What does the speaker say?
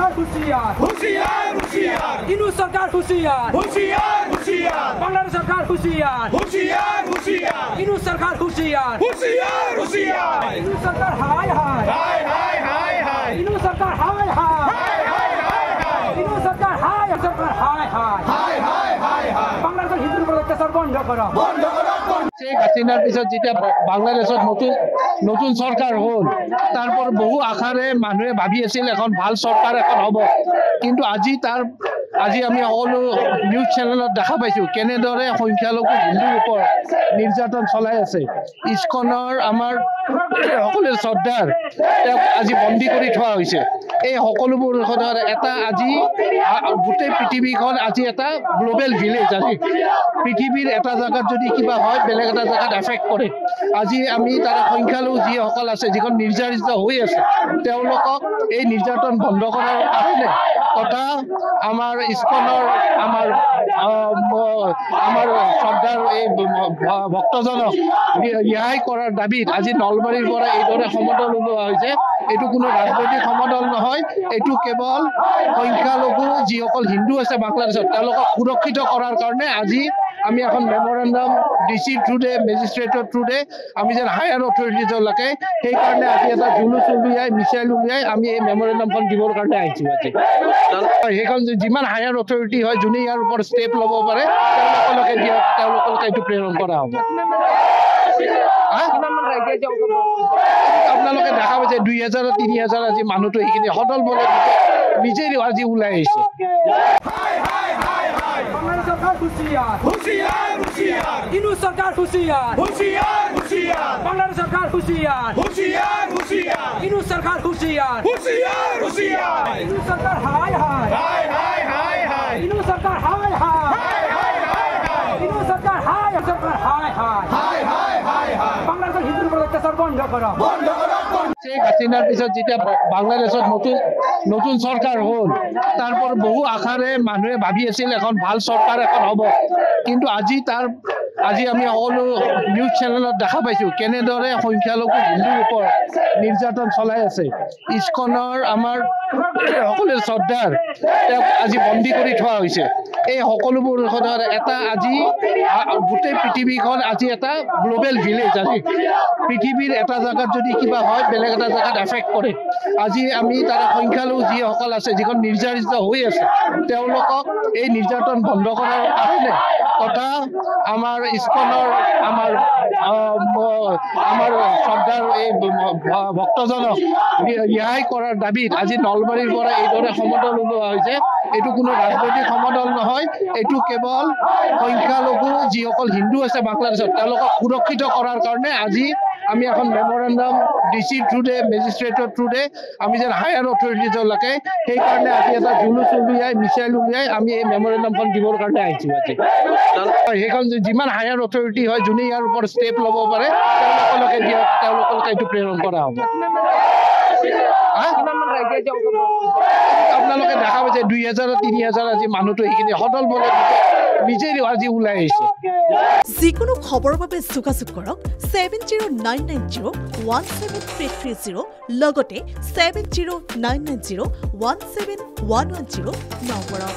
सरकार हुशियार होशियार होशियार इनु सरकार हुशियार होशियार होशियार बांग्लादेश सरकार हुशियार होशियार होशियार इनु सरकार हुशियार होशियार होशियार इनु सरकार हाय हाय हाय हाय हाय हाय इनु सरकार हाय हाय हाय हाय हाय हाय इनु सरकार हाय हाय हाय हाय हाय हाय बांग्लादेश हिंदू अत्याचार बंद करो বন্ধ করো শেখ হাসিনার পিছত যেতিয়া বাংলাদেশত নতুন চৰকাৰ হ'ল তাৰপৰ বহু আশাৰে মানুহে ভাবি আছিল এখন ভাল চৰকাৰ এখন হ'ব কিন্তু আজি আমি সকলো নিউজ চেনেলত দেখা পাইছো কেনেদৰে সংখ্যালঘু হিন্দুৰ ওপৰত নিৰ্যাতন চলাই আছে ইস্কনৰ আমাৰ সকলো শ্ৰদ্ধাৰ তেওঁক আজি বন্দী কৰি থোৱা হৈছে এই সকলোবোৰ এটা আজি গোটেই পৃথিৱীখন আজি এটা গ্লোবেল ভিলেজ আজি পৃথিৱীৰ এটা জায়গাত যদি কিবা হয় বেলেগ এটা জায়গাত এফেক্ট কৰে আজি আমি তাৰ সংখ্যালঘু যিসকল আছে যিখন নিৰ্যাতিত হৈ আছে তেওঁলোকক এই নিৰ্যাতন বন্ধ কৰাৰ কাৰণে তথা আমাৰ ইস্কনৰ আমাৰ শ্ৰদ্ধাৰ এই ভক্তজনক ৰেহাই কৰাৰ দাবীত আজি নলবাৰীৰ পৰা এইদৰে সমদল ওলোৱা হৈছে এইটো কোনো ৰাজনৈতিক সমদল নহয় এইটো কেৱল সংখ্যালঘু যিসকল হিন্দু আছে বাংলাদেশত তেওঁলোকক সুৰক্ষিত কৰাৰ কাৰণে আজি আমি এখন মেমোৰেন্ডাম ডিসি থ্ৰুদে মেজিস্ট্ৰেটৰ থ্ৰুদে আমি যেন হায়াৰ অথৰিটিজলৈকে সেইকাৰণে আজি এটা জুলুচ উলিয়াই মিছাইল উলিয়াই আমি এই মেমোৰেন্ডামখন দিবৰ কাৰণে আহিছোঁ আজি সেইখন যিমান হায়াৰ অথৰিটি হয় যোনে ইয়াৰ ওপৰত ষ্টেপ ল'ব পাৰে তেওঁলোকলৈকে দিয়ক তেওঁলোকলৈকে এইটো প্ৰেৰণ কৰা হ'ব আপোনালোকে দেখা পাইছে 2000-3000 আজি মানুহটো এইখিনি সদল বলে নিজেই আজি ওলাই আহিছে सरकार हुशियार होशियार होशियार इनु सरकार हुशियार होशियार होशियार बांग्लादेश सरकार हुशियार होशियार होशियार इनु सरकार हुशियार होशियार होशियार इनु सरकार हाय हाय हाय हाय हाय हाय इनु सरकार हाय हाय हाय हाय हाय हाय इनु सरकार हाय हाय हाय हाय हाय हाय बांग्लादेश हिंदू अत्याचार बंद करो বন্ধ করো শেখ হাসিনার পিছত যেতিয়া বাংলাদেশত নতুন চৰকাৰ হ'ল তাৰপৰ বহু আশাৰে মানুহে ভাবি আছিল এখন ভাল চৰকাৰ এখন হ'ব কিন্তু আজি আমি সকলো নিউজ চেনেলত দেখা পাইছো কেনেদৰে সংখ্যালঘু হিন্দুৰ ওপৰত নিৰ্যাতন চলাই আছে ইস্কনৰ আমাৰ সকলো শ্ৰদ্ধাৰ তেওঁক আজি বন্দী কৰি থোৱা হৈছে এই সকলোবোৰ এটা আজি গোটেই পৃথিৱীখন আজি এটা গ্লোবেল ভিলেজ আজি পৃথিৱীৰ এটা জায়গাত যদি কিবা হয় বেলেগ এটা জায়গাত এফেক্ট কৰে আজি আমি তাৰ সংখ্যালঘু যিসকল আছে যিখন নিৰ্যাতিত হৈ আছে তেওঁলোকক এই নিৰ্যাতন বন্ধ কৰাৰ কাৰণে তথা আমাৰ ইস্কনৰ আমাৰ শ্ৰদ্ধাৰ এই ভক্তজনক ৰেহাই কৰাৰ দাবীত আজি নলবাৰীৰ পৰা এইদৰে সমদল ওলোৱা হৈছে এইটো কোনো ৰাজনৈতিক সমদল নহয় এইটো কেৱল সংখ্যালঘু যিসকল হিন্দু আছে বাংলাদেশত তেওঁলোকক সুৰক্ষিত কৰাৰ কাৰণে আজি আমি এখন মেমোৰেন্ডাম ডিসি থ্ৰুদে মেজিস্ট্ৰেটৰ থ্ৰুদে আমি যেন হায়াৰ অথৰিটিজলৈকে সেইকাৰণে আজি এটা জুলুচ উলিয়াই মিছাইল উলিয়াই আমি এই মেমোৰেন্ডামখন দিবৰ কাৰণে আহিছোঁ আজি সেইখন যিমান হায়াৰ অথৰিটি হয় যোনে ইয়াৰ ওপৰত ষ্টেপ ল'ব পাৰে তেওঁলোকলৈকে দিয়ক তেওঁলোকলৈকে এইটো প্ৰেৰণ কৰা হ'ব আপোনালোকে দেখা পাইছে 2000-3000 আজি মানুহটো এইখিনি সদল বলে নিজেই আজি ওলাই আহিছে যিকোনো খবৰৰ বাবে যোগাযোগ কৰক 7099017330 লগতে 7099017110 নম্বৰত